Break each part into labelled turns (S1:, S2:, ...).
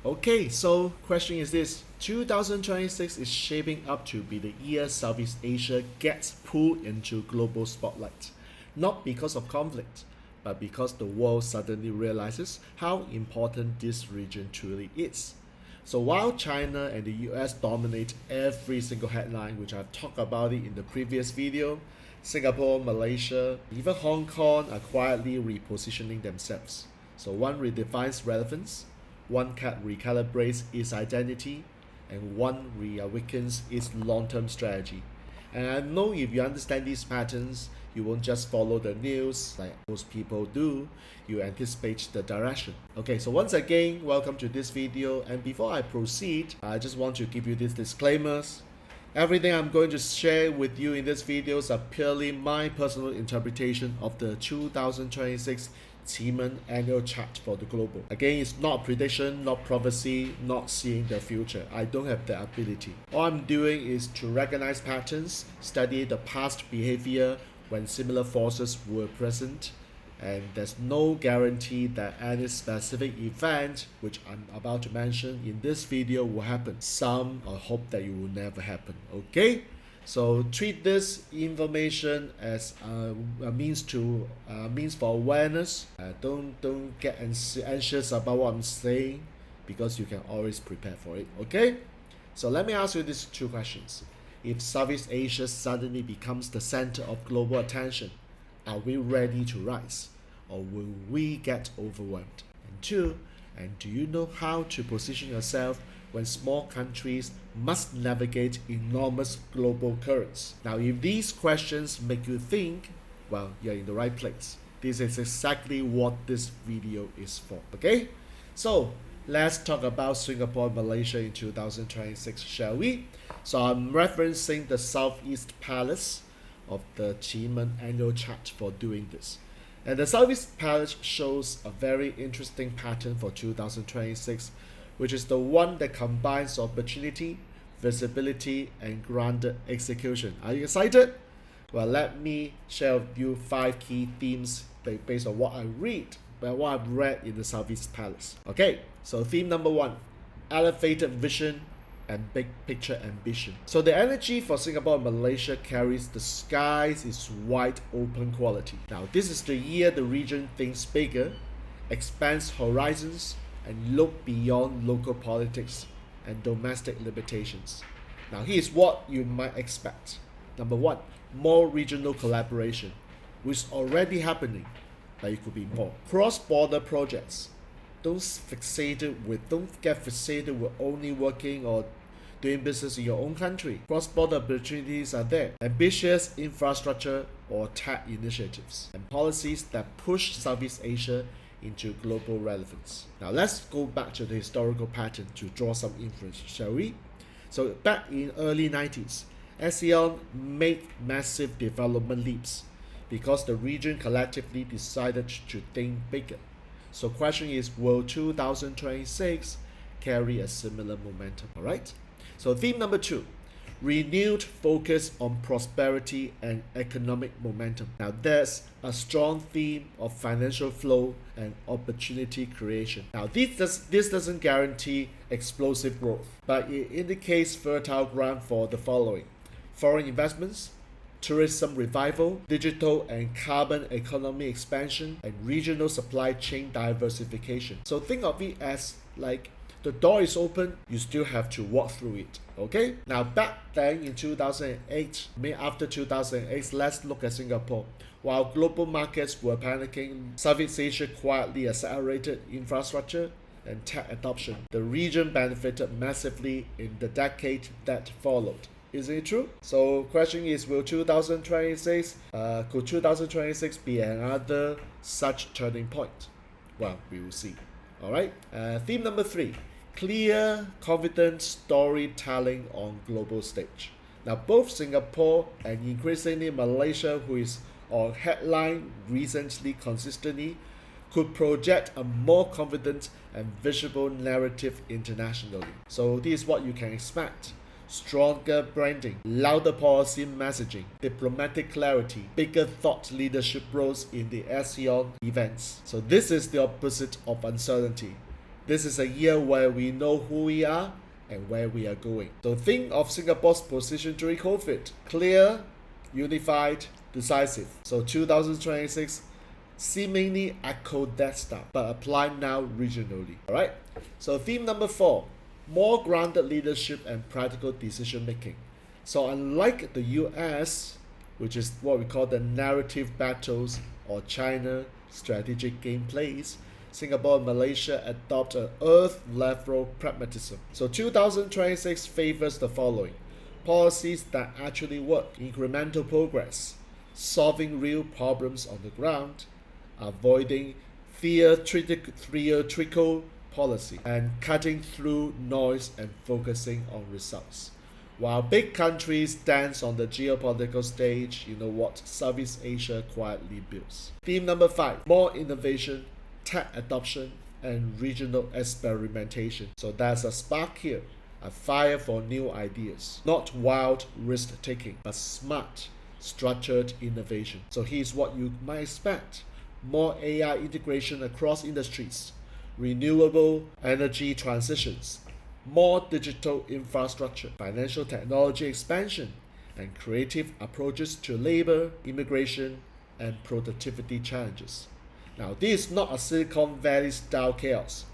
S1: Okay, so question is this. 2026 is shaping up to be the year Southeast Asia gets pulled into global spotlight. Not because of conflict, but because the world suddenly realizes how important this region truly is. So while China and the US dominate every single headline, which I've talked about it in the previous video, Singapore, Malaysia, even Hong Kong are quietly repositioning themselves. So one redefines relevance, one recalibrates its identity, and one reawakens its long-term strategy. And I know if you understand these patterns, you won't just follow the news like most people do, you anticipate the direction. Okay, so once again, welcome to this video. And before I proceed, I just want to give you these disclaimers. Everything I'm going to share with you in this videos are purely my personal interpretation of the 2026 Ximen annual chart for the global. Again, it's not prediction, not prophecy, not seeing the future. I don't have the ability. All I'm doing is to recognize patterns, study the past behavior when similar forces were present, and there's no guarantee that any specific event which I'm about to mention in this video will happen. Some I hope that it will never happen. Okay, so treat this information as a means for awareness. Don't get anxious about what I'm saying, because you can always prepare for it. Okay, so let me ask you these two questions. If Southeast Asia suddenly becomes the center of global attention, are we ready to rise, or will we get overwhelmed? And two, and do you know how to position yourself when small countries must navigate enormous global currents? Now, if these questions make you think, well, you're in the right place. This is exactly what this video is for. Okay? So, let's talk about Singapore and Malaysia in 2026, shall we? So I'm referencing the Southeast Palace of the Ximen annual chart for doing this. And the Southeast Palace shows a very interesting pattern for 2026, which is the one that combines opportunity, visibility, and grounded execution. Are you excited? Well, let me share with you 5 key themes based on what I've read in the Southeast Palace. Okay, so theme number 1, elevated vision and big picture ambition. So the energy for Singapore and Malaysia carries the skies is wide open quality. Now this is the year the region thinks bigger, expands horizons, and look beyond local politics and domestic limitations. Now here's what you might expect. Number 1, more regional collaboration, which is already happening, but it could be more. Cross-border projects. Don't get fixated with only working or doing business in your own country. Cross-border opportunities are there. Ambitious infrastructure or tech initiatives, and policies that push Southeast Asia into global relevance. Now let's go back to the historical pattern to draw some inference, shall we? So back in early 90s, ASEAN made massive development leaps because the region collectively decided to think bigger. So question is, will 2026 carry a similar momentum? Alright? So theme number 2, renewed focus on prosperity and economic momentum. Now there's a strong theme of financial flow and opportunity creation. Now this doesn't guarantee explosive growth, but it indicates fertile ground for the following: foreign investments, tourism revival, digital and carbon economy expansion, and regional supply chain diversification. So think of it as like the door is open, you still have to walk through it. Okay? Now back then in 2008, after 2008, let's look at Singapore. While global markets were panicking, Southeast Asia quietly accelerated infrastructure and tech adoption. The region benefited massively in the decade that followed. Is it true? So question is, will 2026 could 2026 be another such turning point? Well, we will see. Alright, theme number 3, clear, confident storytelling on global stage. Now both Singapore and increasingly Malaysia, who is on headline recently consistently, could project a more confident and visible narrative internationally. So this is what you can expect: stronger branding, louder policy messaging, diplomatic clarity, bigger thought leadership roles in the ASEAN events. So this is the opposite of uncertainty. This is a year where we know who we are and where we are going. So think of Singapore's position during COVID: clear, unified, decisive. So 2026 seemingly echo that style, but applied now regionally. Alright? So theme number 4, more grounded leadership and practical decision making. So unlike the US, which is what we call the narrative battles, or China strategic gameplays, Singapore and Malaysia adopt an earth-level pragmatism. So 2026 favors the following: policies that actually work, incremental progress, solving real problems on the ground, avoiding theatrical policy, and cutting through noise and focusing on results. While big countries dance on the geopolitical stage, you know what Southeast Asia quietly builds. Theme number 5, more innovation, tech adoption, and regional experimentation. So there's a spark here, a fire for new ideas. Not wild risk taking, but smart, structured innovation. So here's what you might expect: more AI integration across industries, renewable energy transitions, more digital infrastructure, financial technology expansion, and creative approaches to labor, immigration, and productivity challenges. Now, this is not a Silicon Valley style chaos,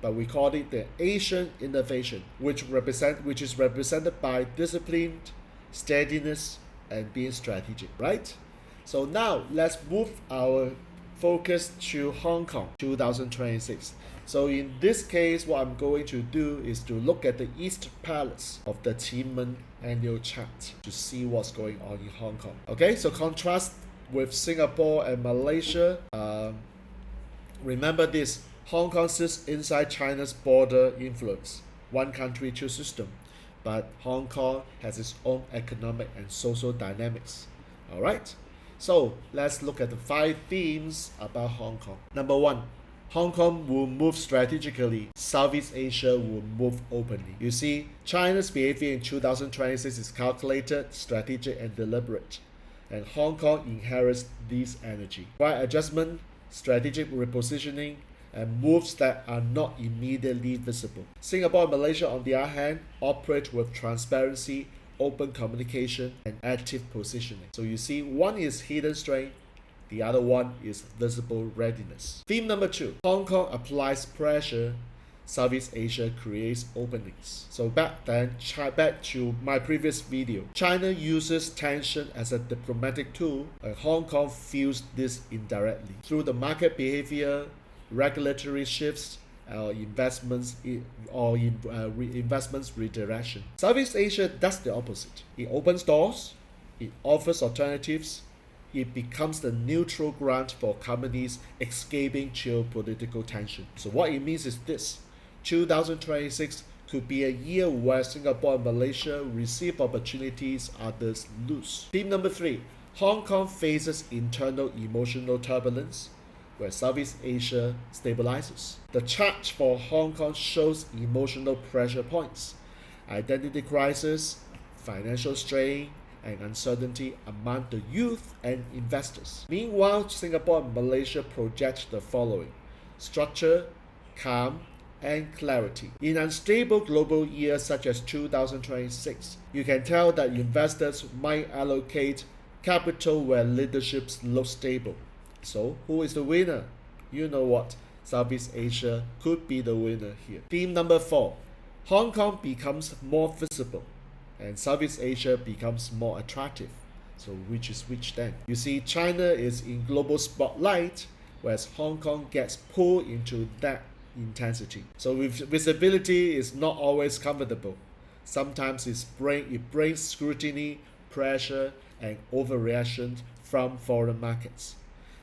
S1: but we call it the Asian innovation, which is represented by disciplined, steadiness, and being strategic, right? So now let's move our focus to Hong Kong 2026. So in this case, what I'm going to do is to look at the East Palace of the Tiananmen annual chat to see what's going on in Hong Kong. Okay, so contrast with Singapore and Malaysia. Remember this: Hong Kong sits inside China's border influence, one country, two system. But Hong Kong has its own economic and social dynamics. All right, so let's look at the 5 themes about Hong Kong. Number 1, Hong Kong will move strategically, Southeast Asia will move openly. You see, China's behavior in 2026 is calculated, strategic, and deliberate. And Hong Kong inherits this energy. Quiet adjustment, strategic repositioning, and moves that are not immediately visible. Singapore and Malaysia, on the other hand, operate with transparency, open communication, and active positioning. So you see, one is hidden strength, the other one is visible readiness. Theme number 2, Hong Kong applies pressure, Southeast Asia creates openings. So back to my previous video, China uses tension as a diplomatic tool, and Hong Kong feels this indirectly through the market behavior, regulatory shifts, investments redirection. Southeast Asia does the opposite. It opens doors, it offers alternatives, it becomes the neutral ground for companies escaping geopolitical tension. So what it means is this: 2026 could be a year where Singapore and Malaysia receive opportunities others lose. Theme number 3, Hong Kong faces internal emotional turbulence, where Southeast Asia stabilizes. The chart for Hong Kong shows emotional pressure points: identity crisis, financial strain, and uncertainty among the youth and investors. Meanwhile, Singapore and Malaysia project the following: structure, calm, and clarity. In unstable global years such as 2026, you can tell that investors might allocate capital where leaderships look stable. So, who is the winner? You know what? Southeast Asia could be the winner here. Theme number 4, Hong Kong becomes more visible and Southeast Asia becomes more attractive. So which is which then? You see, China is in global spotlight, whereas Hong Kong gets pulled into that intensity. So visibility is not always comfortable. Sometimes it brings scrutiny, pressure, and overreaction from foreign markets.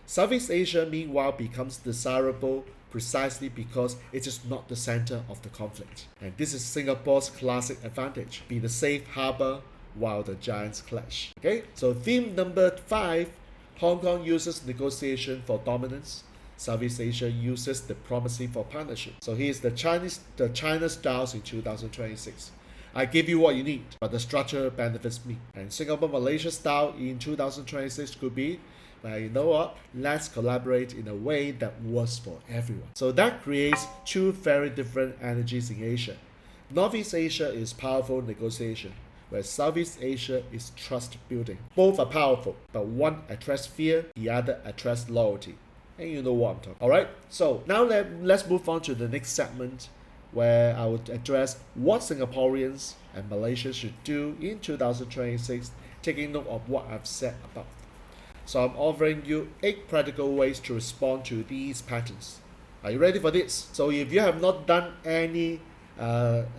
S1: Southeast Asia, meanwhile, becomes desirable precisely because it is not the center of the conflict. And this is Singapore's classic advantage: be the safe harbor while the giants clash. Okay, so theme number 5, Hong Kong uses negotiation for dominance, Southeast Asia uses diplomacy for partnership. So here's the China styles in 2026. I give you what you need, but the structure benefits me. And Singapore Malaysia style in 2026 could be: But you know what? Let's collaborate in a way that works for everyone. So that creates two very different energies in Asia. Northeast Asia is powerful negotiation, where Southeast Asia is trust building. Both are powerful, but one attracts fear, the other attracts loyalty. And you know what I'm talking about. Alright, so now let's move on to the next segment, where I would address what Singaporeans and Malaysians should do in 2026, taking note of what I've said above. So I'm offering you 8 practical ways to respond to these patterns. Are you ready for this? So if you have not done any,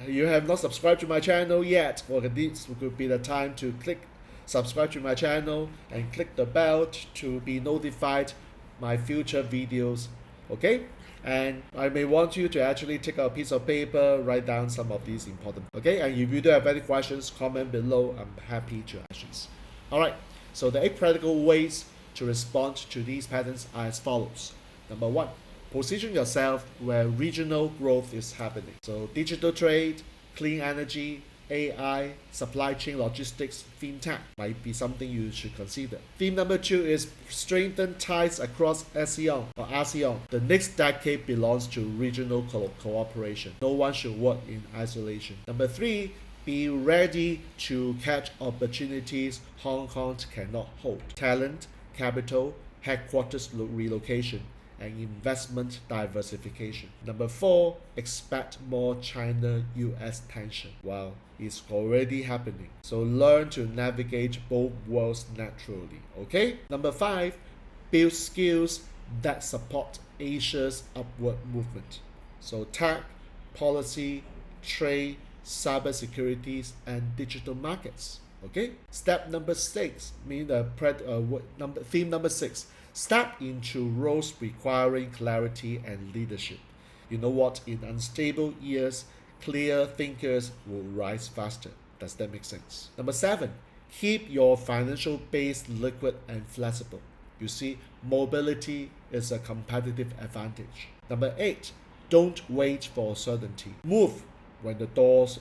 S1: you have not subscribed to my channel yet, well, this could be the time to click subscribe to my channel and click the bell to be notified my future videos. Okay? And I may want you to actually take a piece of paper, write down some of these important. Okay? And if you do have any questions, comment below. I'm happy to answer. Alright. So the 8 practical ways to respond to these patterns are as follows. Number 1, position yourself where regional growth is happening. So digital trade, clean energy, AI, supply chain logistics, fintech might be something you should consider. Theme number 2 is strengthen ties across ASEAN or ASEAN. The next decade belongs to regional cooperation. No one should work in isolation. Number 3, be ready to catch opportunities Hong Kong cannot hold. Talent, capital, headquarters relocation, and investment diversification. Number 4, expect more China-US tension. Well, it's already happening. So learn to navigate both worlds naturally. Okay? Number 5, build skills that support Asia's upward movement. So tech, policy, trade, cybersecurity, and digital markets. Okay? Step number 6, theme number 6, step into roles requiring clarity and leadership. You know what? In unstable years, clear thinkers will rise faster. Does that make sense? Number 7, keep your financial base liquid and flexible. You see, mobility is a competitive advantage. Number 8, don't wait for certainty. Move when the doors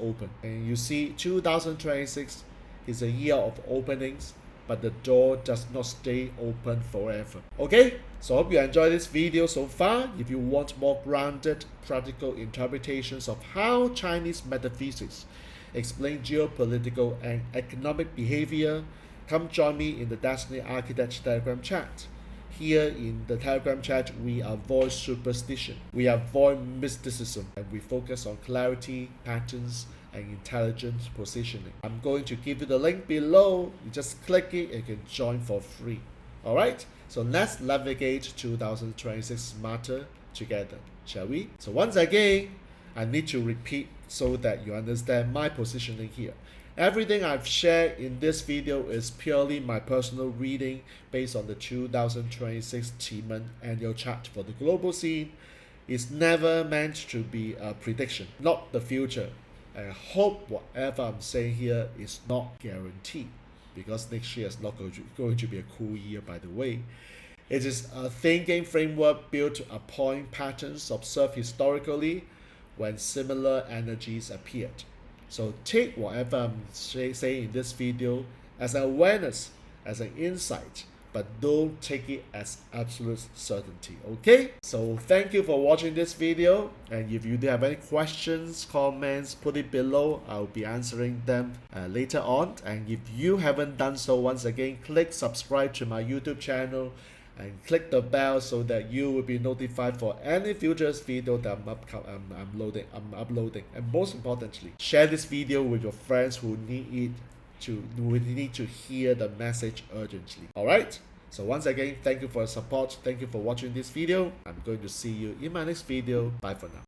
S1: open. And you see, 2026 is a year of openings, but the door does not stay open forever. Okay, so I hope you enjoyed this video so far. If you want more grounded, practical interpretations of how Chinese metaphysics explain geopolitical and economic behavior, come join me in the Destiny Architect Telegram chat. Here in the Telegram chat, we avoid superstition, we avoid mysticism, and we focus on clarity, patterns, and intelligent positioning. I'm going to give you the link below. You just click it and you can join for free. Alright, so let's navigate 2026 smarter together, shall we? So once again, I need to repeat so that you understand my positioning here. Everything I've shared in this video is purely my personal reading based on the 2026 Qimen annual chart for the global scene. It's never meant to be a prediction, not the future. I hope whatever I'm saying here is not guaranteed, because next year is not going to be a cool year, by the way. It is a thinking framework built to appoint patterns observed historically when similar energies appeared. So take whatever I'm saying in this video as an awareness, as an insight, but don't take it as absolute certainty, okay? So thank you for watching this video, and if you do have any questions, comments, put it below. I'll be answering them later on. And if you haven't done so, once again, click subscribe to my YouTube channel and click the bell so that you will be notified for any future video that I'm uploading. And most importantly, share this video with your friends who need to hear the message urgently. Alright? So once again, thank you for your support. Thank you for watching this video. I'm going to see you in my next video. Bye for now.